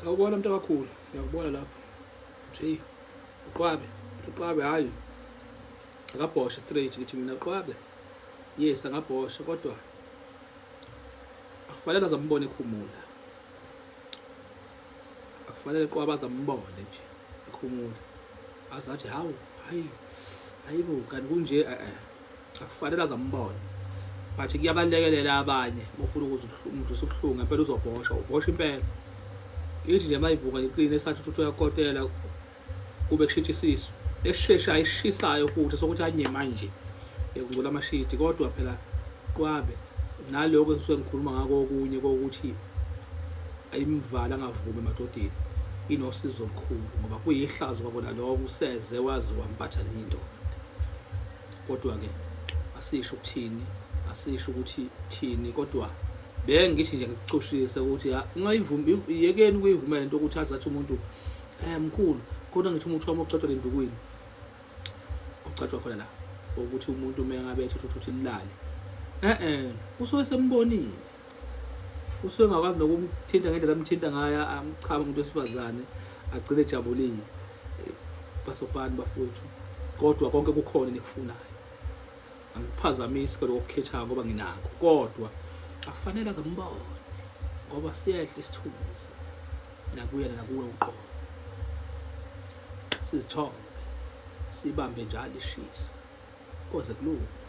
Sawubona mntu kakhulu, ngiyakubona lapho. Nje uqwabe hayi. Akabhoshe straight ngithi mina uqwabe. Yes angabhosha kodwa akufanele azambone ekhumula. Akufanele uqwabe azambone nje ekhumula. Azathi hawu, hayibo kanti kunje akufanele azambone. But kuyabalekelela abanye bofuna ukuzwa ubuhlungu ngempela uzobhosha, ubhosha impela. Ithi nje mayivuka iqine esathi uthi uyakotela kube kushintsha isisu. Esishesha ayishisayo futhi sokuthi anye manje. Ngicula amashiti kodwa phela qwabe naloko esuke ngikhuluma ngako okunye kokuthi ayimvala angavumi emadodeni inosizo olukhulu ngoba kuyihlazo kwabona lokho useze wazi wampatha lento. Kodwa ke asisho ukuthini, asisho ukuthi thini kodwa bengithi nje ngikucushise ukuthi ungayivumi yekeni ukuyivumela into ukuthi azathi umuntu mkhulu kodwa ngithi umuthi wami ucatshwa lendukwini ucatshwa khona la ukuthi umuntu uma ngabe ethi ukuthi lilale usuke sembonile usuke ngakwazi nokumthinta ngendlela amthinta ngayo amchama umuntu wesifazane agcine ejabulile basobani bafowethu kodwa konke kukhona nikufunayo angiphazamisi kodwa ukukhetha ngoba nginakho kodwa akufanele azambone ngoba siyehle isithunzi nakuyena nakuwe uqobo sizithombe sibambe njalo ishisa koze kulunge.